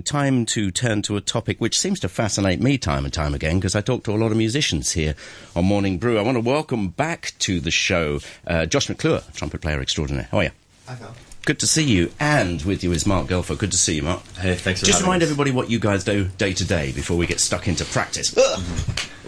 time to turn to a topic which seems to fascinate me time and time again, because I talk to a lot of musicians here on Morning Brew. I want to welcome back to the show Josh MacCluer, trumpet player extraordinaire. How are you? Hi, Phil. Good to see you. And with you is Marc Gelfo. Good to see you, Marc. Hey, thanks for Just remind us. everybody what you guys do day to day before we get stuck into practice.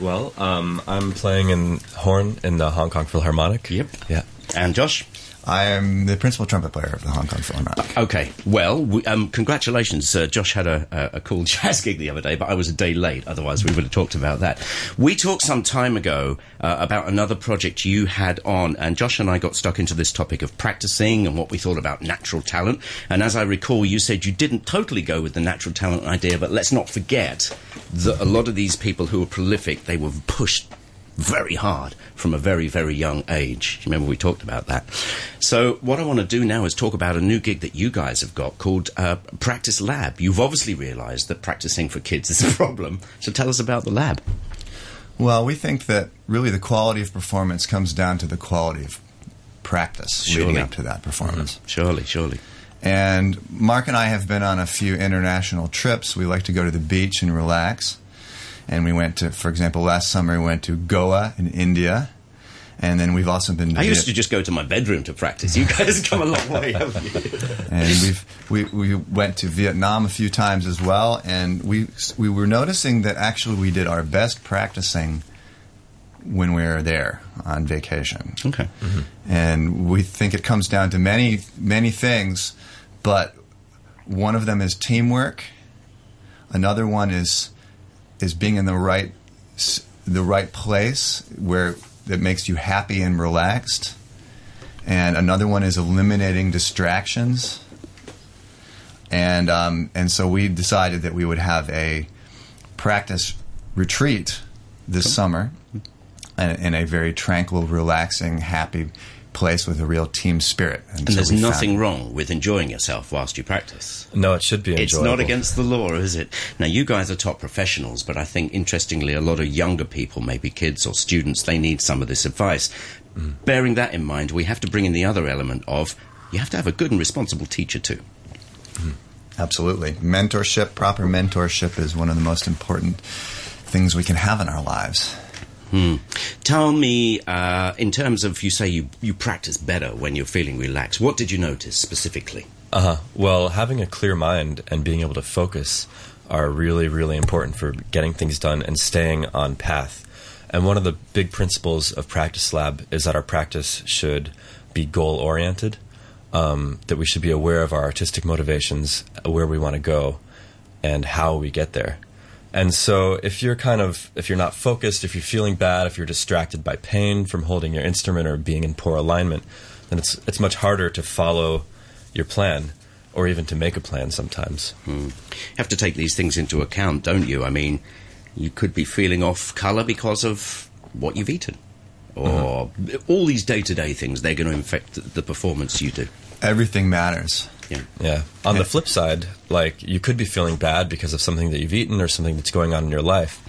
Well, I'm playing in horn in the Hong Kong Philharmonic. Yep. Yeah. And Josh? I am the principal trumpet player of the Hong Kong Philharmonic. Okay, well, congratulations. Josh had a cool jazz gig the other day, but I was a day late. Otherwise, we would have talked about that. We talked some time ago about another project you had on, and Josh and I got stuck into this topic of practicing and what we thought about natural talent. And as I recall, you said you didn't totally go with the natural talent idea, but let's not forget that a lot of these people who are prolific, they were pushed very hard from a very, very young age. Remember we talked about that. So what I want to do now is talk about a new gig that you guys have got called Practice Lab. You've obviously realised that practicing for kids is a problem. So tell us about the lab. Well, we think that really the quality of performance comes down to the quality of practice leading up to that performance. Mm-hmm. Surely. And Mark and I have been on a few international trips. We like to go to the beach and relax. And we went to, for example, last summer we went to Goa in India. And then we've also been to... I used to just go to my bedroom to practice. You guys have come a long way, haven't you? And we went to Vietnam a few times as well. And we were noticing that actually we did our best practicing when we were there on vacation. Okay. Mm-hmm. And we think it comes down to many, many things, but one of them is teamwork. Another one is being in the right place where that makes you happy and relaxed. And another one is eliminating distractions. And so we decided that we would have a practice retreat this summer in a very tranquil, relaxing, happy place with a real team spirit. And so there's nothing wrong with enjoying yourself whilst you practice. No, it should be enjoyable. It's not against the law, is it? Now, you guys are top professionals, but I think, interestingly, a lot of younger people, maybe kids or students, they need some of this advice. Bearing that in mind, we have to bring in the other element of you have to have a good and responsible teacher, too. Absolutely. Mentorship, proper mentorship is one of the most important things we can have in our lives. Tell me, in terms of, you say you practice better when you're feeling relaxed. What did you notice specifically? Well, having a clear mind and being able to focus are really, really important for getting things done and staying on path. And one of the big principles of Practice Lab is that our practice should be goal-oriented, that we should be aware of our artistic motivations, where we want to go, and how we get there. And so if you're not focused, if you're feeling bad, if you're distracted by pain from holding your instrument or being in poor alignment, then it's much harder to follow your plan or even to make a plan sometimes. You have to take these things into account, don't you? I mean, you could be feeling off colour because of what you've eaten. Or all these day-to-day things, they're going to affect the performance you do. Everything matters. Yeah. On the flip side, like, you could be feeling bad because of something that you've eaten or something that's going on in your life.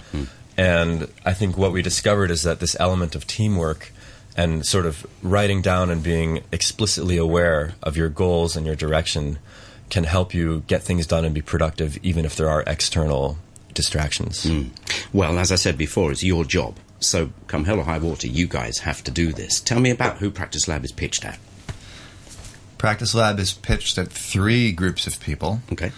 And I think what we discovered is that this element of teamwork and sort of writing down and being explicitly aware of your goals and your direction can help you get things done and be productive even if there are external distractions. Well, as I said before, it's your job. So come hell or high water, you guys have to do this. Tell me about who Practice Lab is pitched at. Practice Lab is pitched at 3 groups of people. Okay.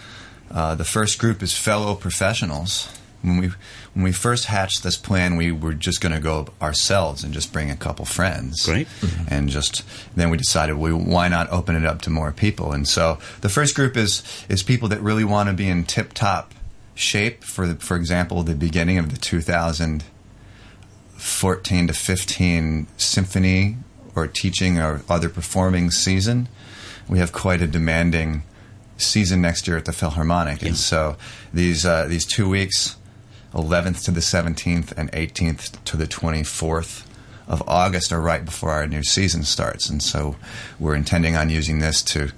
The first group is fellow professionals. When we first hatched this plan, we were just going to go ourselves and just bring a couple friends. Great. And then we decided, why not open it up to more people? And so the first group is people that really want to be in tip-top shape for example, the beginning of the 2014 to 15 symphony or teaching or other performing season. We have quite a demanding season next year at the Philharmonic. And so these 2 weeks, 11th to the 17th and 18th to the 24th of August, are right before our new season starts. And so we're intending on using this to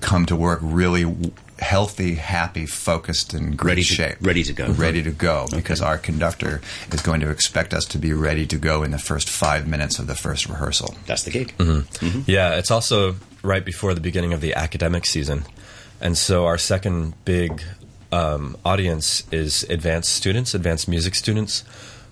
come to work really healthy, happy, focused, and great shape. Ready to go. Ready to go, because our conductor is going to expect us to be ready to go in the first 5 minutes of the first rehearsal. That's the gig. Yeah, it's also right before the beginning of the academic season. And so our second big audience is advanced music students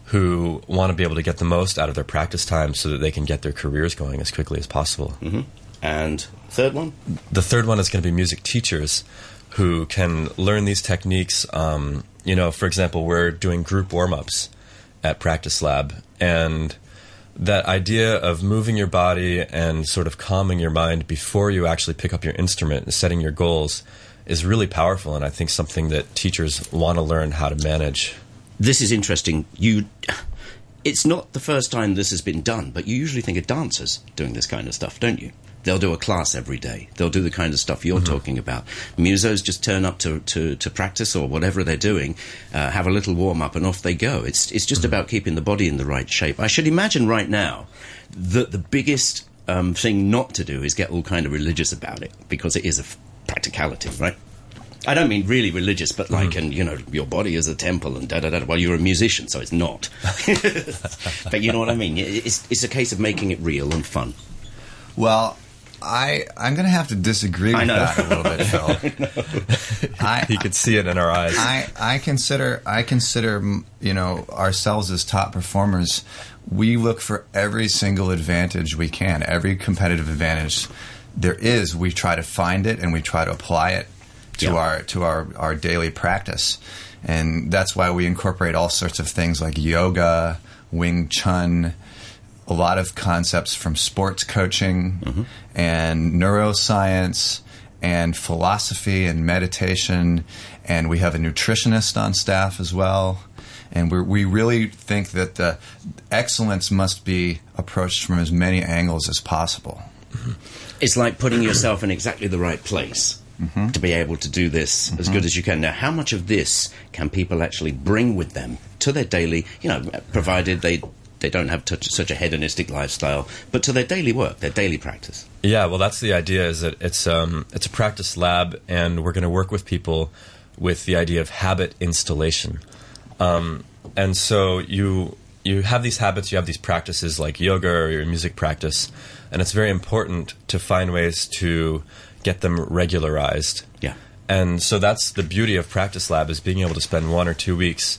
who want to be able to get the most out of their practice time so that they can get their careers going as quickly as possible. Mm-hmm. And third one? The third one is going to be music teachers who can learn these techniques. For example, we're doing group warm-ups at Practice Lab, and that idea of moving your body and sort of calming your mind before you actually pick up your instrument and setting your goals is really powerful, and I think something that teachers want to learn how to manage. This is interesting. It's not the first time this has been done, but you usually think of dancers doing this kind of stuff, don't you? They'll do a class every day. They'll do the kind of stuff you're talking about. Musos just turn up to practice or whatever they're doing, have a little warm-up, and off they go. It's just about keeping the body in the right shape. I should imagine right now that the biggest thing not to do is get all kind of religious about it, because it is a practicality, right? I don't mean really religious, but like, and your body is a temple and da-da-da. Well, you're a musician, so it's not. But you know what I mean? It's a case of making it real and fun. Well, I'm going to have to disagree with that a little bit, Phil. You could see it in our eyes. I consider ourselves as top performers. We look for every single advantage we can, every competitive advantage there is. We try to find it and we try to apply it to our daily practice, and that's why we incorporate all sorts of things like yoga, Wing Chun, a lot of concepts from sports coaching and neuroscience and philosophy and meditation, and we have a nutritionist on staff as well. And we really think that the excellence must be approached from as many angles as possible. It's like putting yourself in exactly the right place to be able to do this as good as you can. Now, how much of this can people actually bring with them to their daily, provided they don't have such a hedonistic lifestyle, but to their daily work, their daily practice? Yeah, well, that's the idea, is that it's a practice lab, and we're going to work with people with the idea of habit installation. And so you have these habits, you have these practices like yoga or your music practice, and it's very important to find ways to get them regularized. Yeah. And so that's the beauty of Practice Lab, is being able to spend 1 or 2 weeks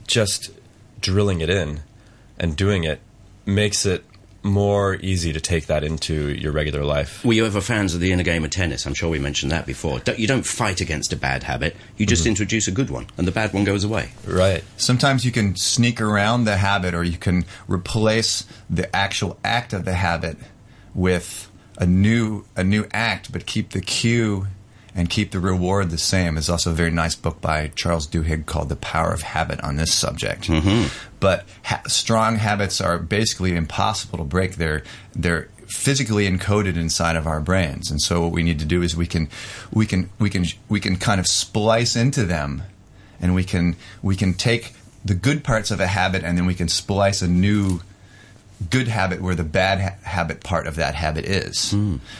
just drilling it in and doing it makes it more easy to take that into your regular life. Were you ever fans of the inner game of tennis? I'm sure we mentioned that before. You don't fight against a bad habit. You just introduce a good one, and the bad one goes away. Right. Sometimes you can sneak around the habit, or you can replace the actual act of the habit with a new act, but keep the cue and keep the reward the same. There's also a very nice book by Charles Duhigg called The Power of Habit on this subject. But strong habits are basically impossible to break. They're physically encoded inside of our brains, and so what we need to do is we can kind of splice into them, and we can take the good parts of a habit, and then we can splice a new good habit where the bad habit part of that habit is.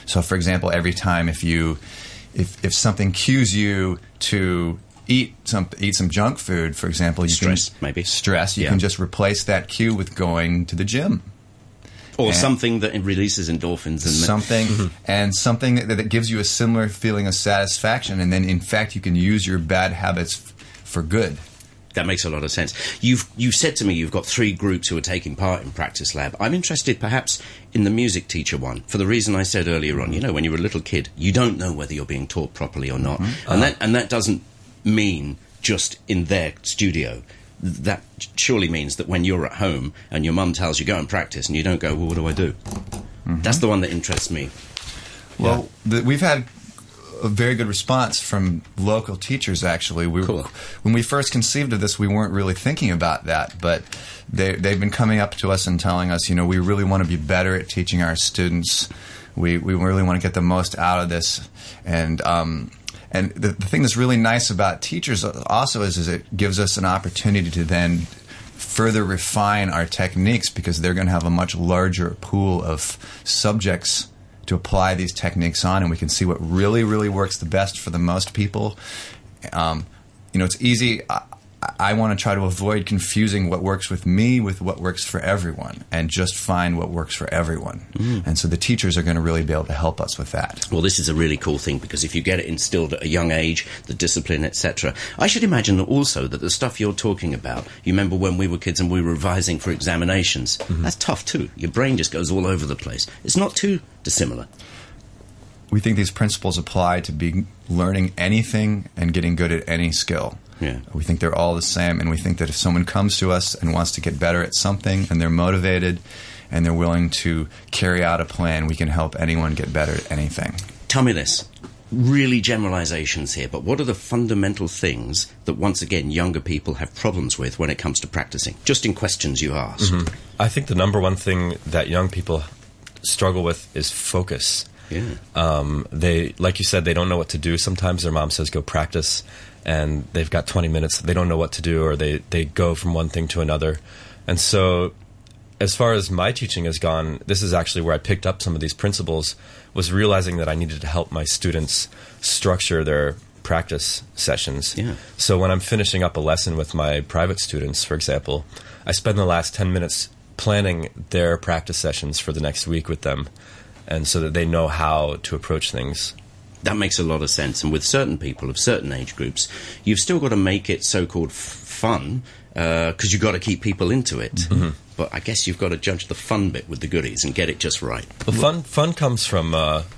So, for example, every time if something cues you to eat some junk food, for example, you can just replace that cue with going to the gym. Or something that releases endorphins. And something that gives you a similar feeling of satisfaction, and then, in fact, you can use your bad habits for good. That makes a lot of sense. You've said to me you've got 3 groups who are taking part in Practice Lab. I'm interested perhaps in the music teacher one, for the reason I said earlier on. When you're a little kid, you don't know whether you're being taught properly or not. And that doesn't mean just in their studio. That surely means that when you're at home and your mum tells you go and practice, and you don't go, well, what do I do? That's the one that interests me. Well, we've had a very good response from local teachers, actually. Cool. When we first conceived of this, we weren't really thinking about that, but they've been coming up to us and telling us, we really want to be better at teaching our students. We really want to get the most out of this. And the thing that's really nice about teachers also is it gives us an opportunity to then further refine our techniques, because they're going to have a much larger pool of subjects to apply these techniques on, and we can see what really, really works the best for the most people. It's easy. I want to try to avoid confusing what works with me with what works for everyone, and just find what works for everyone. And so the teachers are going to really be able to help us with that. Well, this is a really cool thing, because if you get it instilled at a young age, the discipline, etc. I should imagine also that the stuff you're talking about, you remember when we were kids and we were revising for examinations, that's tough too. Your brain just goes all over the place. It's not too dissimilar. We think these principles apply to be learning anything and getting good at any skill. Yeah. We think they're all the same, and we think that if someone comes to us and wants to get better at something, and they're motivated and they're willing to carry out a plan, we can help anyone get better at anything. Tell me this. Really generalizations here, but what are the fundamental things that, once again, younger people have problems with when it comes to practicing? Just in questions you asked. I think the number one thing that young people struggle with is focus. Yeah. They, like you said, they don't know what to do. Sometimes their mom says, go practice, and they've got 20 minutes. They don't know what to do, or they go from one thing to another. And so as far as my teaching has gone, this is actually where I picked up some of these principles, was realizing that I needed to help my students structure their practice sessions. Yeah. So when I'm finishing up a lesson with my private students, for example, I spend the last 10 minutes planning their practice sessions for the next week with them, and so that they know how to approach things. That makes a lot of sense. And with certain people of certain age groups, you've still got to make it so-called fun, because you've got to keep people into it. But I guess you've got to judge the fun bit with the goodies and get it just right. Well, fun comes from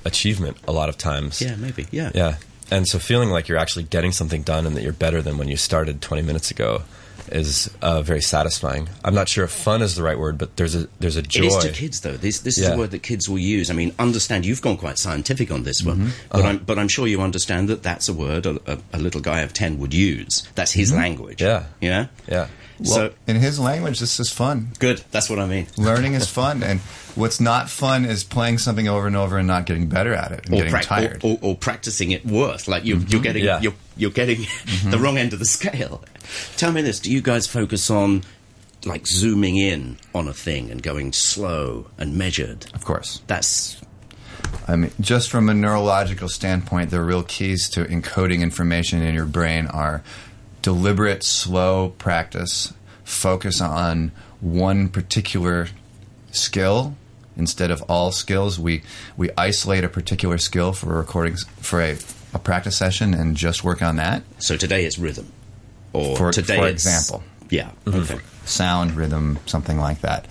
achievement a lot of times. Yeah, maybe. Yeah. Yeah. And so feeling like you're actually getting something done and that you're better than when you started 20 minutes ago is very satisfying. I'm not sure if fun is the right word, but there's a joy. It is to kids, though. This is a word that kids will use. I mean, understand, you've gone quite scientific on this one, but I'm sure you understand that that's a word a little guy of 10 would use. That's his language. Yeah. Yeah? Yeah. Well, So, in his language, this is fun. good. That's what I mean. Learning is fun, and what's not fun is playing something over and over and not getting better at it and getting tired. Or practicing it worse. Like you're getting you're getting the wrong end of the scale. Tell me this: do you guys focus on like zooming in on a thing and going slow and measured? Of course. That's I mean, just from a neurological standpoint, the real keys to encoding information in your brain are deliberate, slow practice, focus on one particular skill instead of all skills. We isolate a particular skill for a recording, for a practice session, and just work on that. so today it's rhythm, or For today example. Yeah. Okay. Sound, rhythm, something like that.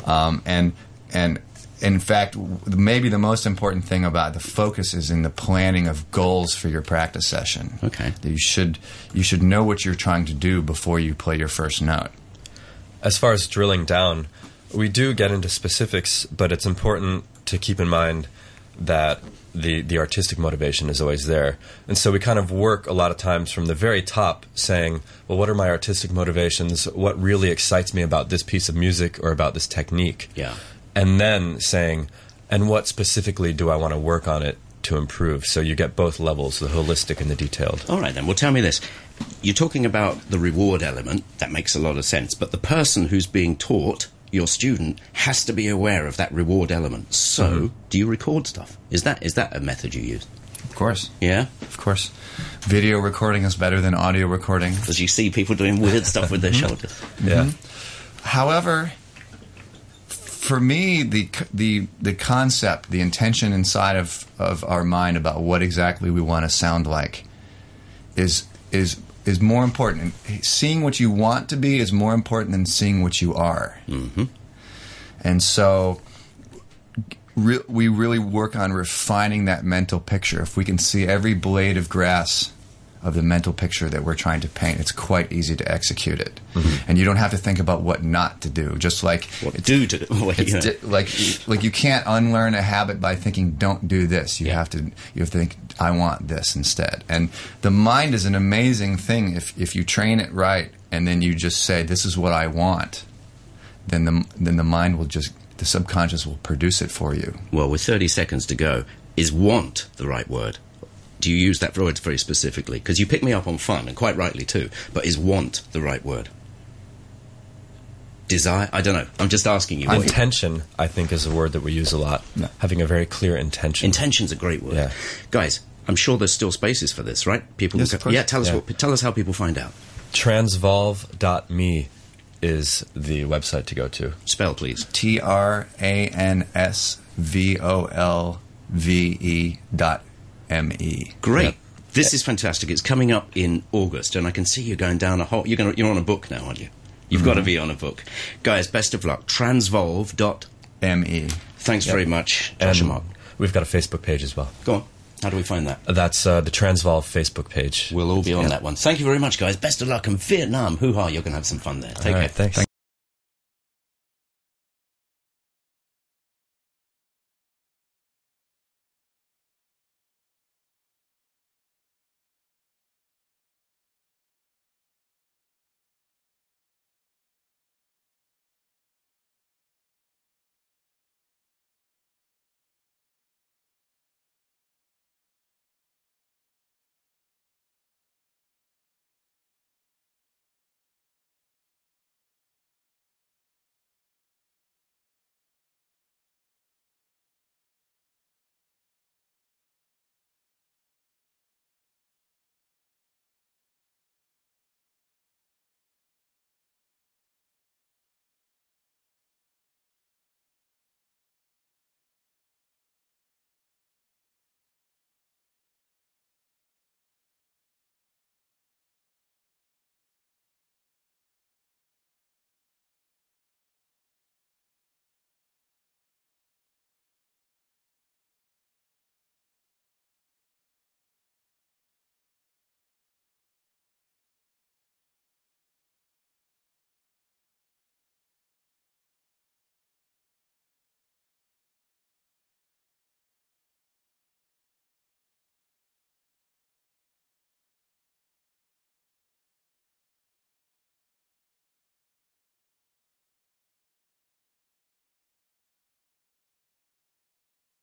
And in fact, maybe the most important thing about the focus is in the planning of goals for your practice session. Okay. That you should know what you're trying to do before you play your first note. As far as drilling down, we do get into specifics, but it's important to keep in mind that the artistic motivation is always there. And so we kind of work a lot of times from the very top, saying, well, what are my artistic motivations? What really excites me about this piece of music or about this technique? Yeah. And then saying, and what specifically do I want to work on it to improve? So you get both levels, the holistic and the detailed. All right, then. Well, tell me this. You're talking about the reward element. That makes a lot of sense. But the person who's being taught, your student, has to be aware of that reward element. So, do you record stuff? Is that a method you use? Of course. Yeah? Of course. Video recording is better than audio recording. Because you see people doing weird stuff with their shoulders. Yeah. However, for me, the concept, the intention inside of our mind about what exactly we want to sound like is more important. Seeing what you want to be is more important than seeing what you are. And so we really work on refining that mental picture. If we can see every blade of grass of the mental picture that we're trying to paint, it's quite easy to execute it. And you don't have to think about what not to do. Just like What do to do. like you can't unlearn a habit by thinking don't do this. You have to think I want this instead. And the mind is an amazing thing. If you train it right and then you just say this is what I want, then the mind will the subconscious will produce it for you. Well, with 30 seconds to go, is want the right word? Do you use that word very specifically? Because you pick me up on fun, and quite rightly too, but is want the right word? Desire? I don't know. I'm just asking you. Intention, I think, is a word that we use a lot. Yeah. Having a very clear intention. Intention's a great word. Yeah. Guys, I'm sure there's still spaces for this, right? People Yes, will of course. tell us how people find out. TransVolve.me is the website to go to. Spell, please. TransVolve.me. Great. Yep. This is fantastic. It's coming up in August, and I can see you going down a whole... You're on a book now, aren't you? You've got to be on a book. Guys, best of luck. TransVolve.me. Thanks very much, Josh and Marc. We've got a Facebook page as well. Go on. How do we find that? That's the TransVolve Facebook page. We'll all be on that one. Thank you very much, guys. Best of luck. And Vietnam, hoo-ha, you're going to have some fun there. Take care. Thanks.